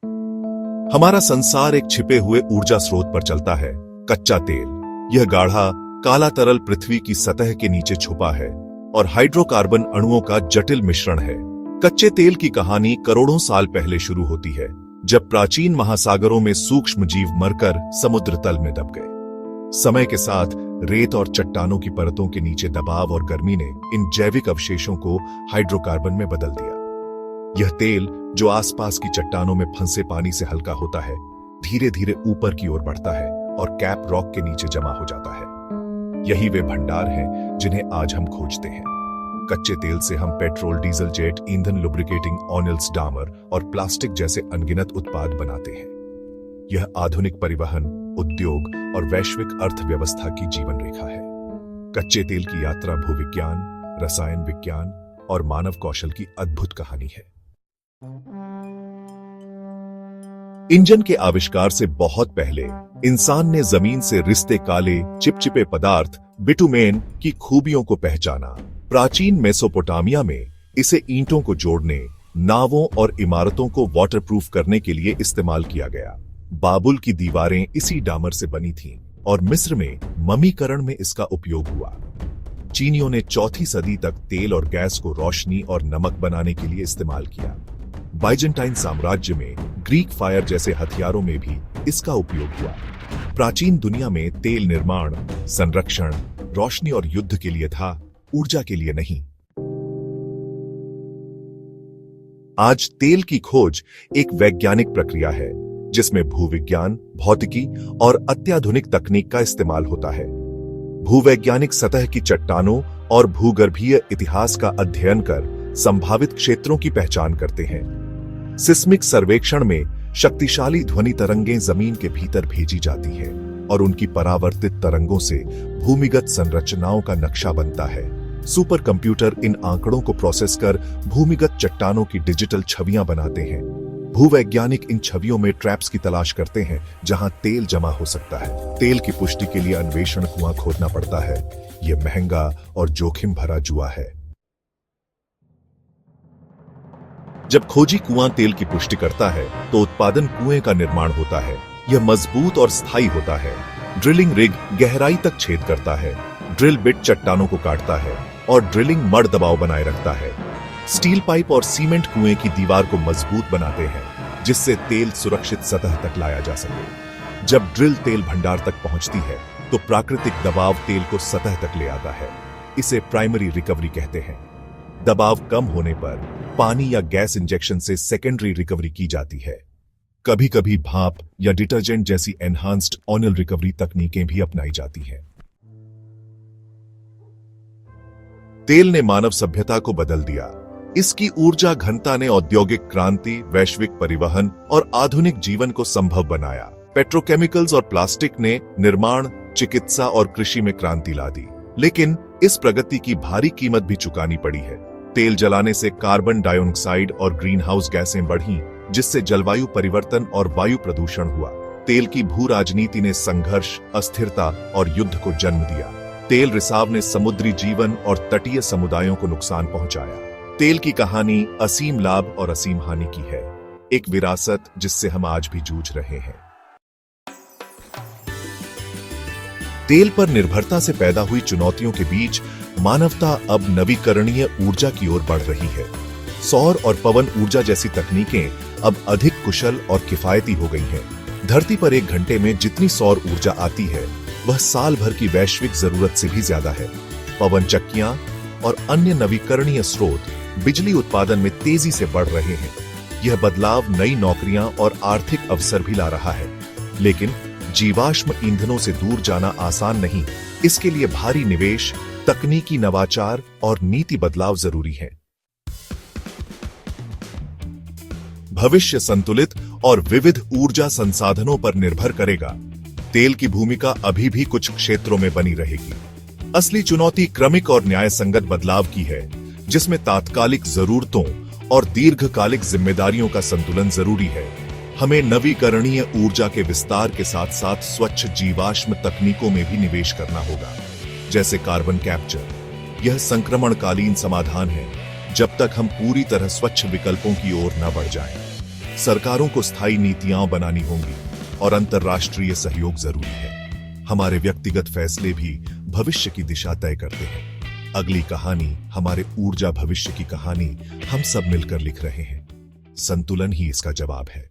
हमारा संसार एक छिपे हुए ऊर्जा स्रोत पर चलता है, कच्चा तेल। यह गाढ़ा काला तरल पृथ्वी की सतह के नीचे छुपा है और हाइड्रोकार्बन अणुओं का जटिल मिश्रण है। कच्चे तेल की कहानी करोड़ों साल पहले शुरू होती है, जब प्राचीन महासागरों में सूक्ष्म जीव मरकर समुद्र तल में दब गए। समय के साथ रेत और चट्टानों की परतों के नीचे दबाव और गर्मी ने इन जैविक अवशेषों को हाइड्रोकार्बन में बदल दिया। यह तेल, जो आसपास की चट्टानों में फंसे पानी से हल्का होता है, धीरे धीरे ऊपर की ओर बढ़ता है और कैप रॉक के नीचे जमा हो जाता है। यही वे भंडार हैं जिन्हें आज हम खोजते हैं। कच्चे तेल से हम पेट्रोल, डीजल, जेट ईंधन, लुब्रिकेटिंग ऑयल्स, डामर और प्लास्टिक जैसे अनगिनत उत्पाद बनाते हैं। यह आधुनिक परिवहन, उद्योग और वैश्विक अर्थव्यवस्था की जीवन रेखा है। कच्चे तेल की यात्रा भूविज्ञान, रसायन विज्ञान और मानव कौशल की अद्भुत कहानी है। इंजन के आविष्कार से बहुत पहले इंसान ने जमीन से रिश्ते काले चिपचिपे पदार्थ बिटुमेन की खूबियों को पहचाना। प्राचीन मेसोपोटामिया में इसे ईंटों को जोड़ने, नावों और इमारतों को वाटरप्रूफ करने के लिए इस्तेमाल किया गया। बाबुल की दीवारें इसी डामर से बनी थीं और मिस्र में ममीकरण में इसका उपयोग हुआ। चीनियों ने 4वीं सदी तक तेल और गैस को रोशनी और नमक बनाने के लिए इस्तेमाल किया। बाइजेंटाइन साम्राज्य में ग्रीक फायर जैसे हथियारों में भी इसका उपयोग हुआ। प्राचीन दुनिया में तेल निर्माण, संरक्षण, रोशनी और युद्ध के लिए था, ऊर्जा के लिए नहीं। आज तेल की खोज एक वैज्ञानिक प्रक्रिया है जिसमें भूविज्ञान, भौतिकी और अत्याधुनिक तकनीक का इस्तेमाल होता है। भूवैज्ञानिक सतह की चट्टानों और भूगर्भीय इतिहास का अध्ययन कर संभावित क्षेत्रों की पहचान करते हैं। सिस्मिक सर्वेक्षण में शक्तिशाली ध्वनि तरंगें जमीन के भीतर भेजी जाती हैं और उनकी परावर्तित तरंगों से भूमिगत संरचनाओं का नक्शा बनता है। सुपर कंप्यूटर इन आंकड़ों को प्रोसेस कर भूमिगत चट्टानों की डिजिटल छवियां बनाते हैं। भूवैज्ञानिक इन छवियों में ट्रैप्स की तलाश करते हैं जहां तेल जमा हो सकता है। तेल की पुष्टि के लिए अन्वेषण कुआं खोदना पड़ता है। यह महंगा और जोखिम भरा जुआ है। जब खोजी कुआं तेल की पुष्टि करता है तो उत्पादन कुएं का निर्माण होता है। यह मजबूत और स्थायी होता है। ड्रिलिंग रिग गहराई तक छेद करता है। ड्रिल बिट चट्टानों को काटता है और ड्रिलिंग मड दबाव बनाए रखता है। स्टील पाइप और सीमेंट कुएं की दीवार को मजबूत बनाते हैं जिससे तेल सुरक्षित सतह तक लाया जा सके। जब ड्रिल तेल भंडार तक पहुंचती है तो प्राकृतिक दबाव तेल को सतह तक ले आता है। इसे प्राइमरी रिकवरी कहते हैं। दबाव कम होने पर पानी या गैस इंजेक्शन से सेकेंडरी रिकवरी की जाती है। कभी कभी भाप या डिटर्जेंट जैसी एनहांस्ड ऑयल रिकवरी तकनीकें भी अपनाई जाती हैं। तेल ने मानव सभ्यता को बदल दिया। इसकी ऊर्जा घनता ने औद्योगिक क्रांति, वैश्विक परिवहन और आधुनिक जीवन को संभव बनाया। पेट्रोकेमिकल्स और प्लास्टिक ने निर्माण, चिकित्सा और कृषि में क्रांति ला दी। लेकिन इस प्रगति की भारी कीमत भी चुकानी पड़ी है। तेल जलाने से कार्बन डाइऑक्साइड और ग्रीन हाउस गैसें बढ़ीं, जिससे जलवायु परिवर्तन और वायु प्रदूषण हुआ। तेल की भू राजनीति ने संघर्ष, अस्थिरता और युद्ध को जन्म दिया। तेल रिसाव ने समुद्री जीवन और तटीय समुदायों को नुकसान पहुंचाया। तेल की कहानी असीम लाभ और असीम हानि की है, एक विरासत जिससे हम आज भी जूझ रहे हैं। तेल पर निर्भरता से पैदा हुई चुनौतियों के बीच मानवता अब नवीकरणीय ऊर्जा की ओर बढ़ रही है। सौर और पवन ऊर्जा जैसी तकनीकें अब अधिक कुशल और किफायती हो गई हैं। धरती पर एक घंटे में जितनी सौर ऊर्जा आती है वह साल भर की वैश्विक जरूरत से भी ज्यादा है। पवन चक्कियां और अन्य नवीकरणीय स्रोत बिजली उत्पादन में तेजी से बढ़ रहे हैं। यह बदलाव नई नौकरियां और आर्थिक अवसर भी ला रहा है। लेकिन जीवाश्म ईंधनों से दूर जाना आसान नहीं। इसके लिए भारी निवेश, तकनीकी नवाचार और नीति बदलाव जरूरी है। भविष्य संतुलित और विविध ऊर्जा संसाधनों पर निर्भर करेगा। तेल की भूमिका अभी भी कुछ क्षेत्रों में बनी रहेगी। असली चुनौती क्रमिक और न्यायसंगत बदलाव की है, जिसमें तात्कालिक जरूरतों और दीर्घकालिक जिम्मेदारियों का संतुलन जरूरी है। हमें नवीकरणीय ऊर्जा के विस्तार के साथ साथ स्वच्छ जीवाश्म तकनीकों में भी निवेश करना होगा, जैसे कार्बन कैप्चर। यह संक्रमणकालीन समाधान है, जब तक हम पूरी तरह स्वच्छ विकल्पों की ओर न बढ़ जाएं। सरकारों को स्थायी नीतियां बनानी होंगी और अंतर्राष्ट्रीय सहयोग जरूरी है। हमारे व्यक्तिगत फैसले भी भविष्य की दिशा तय करते हैं। अगली कहानी, हमारे ऊर्जा भविष्य की कहानी, हम सब मिलकर लिख रहे हैं। संतुलन ही इसका जवाब है।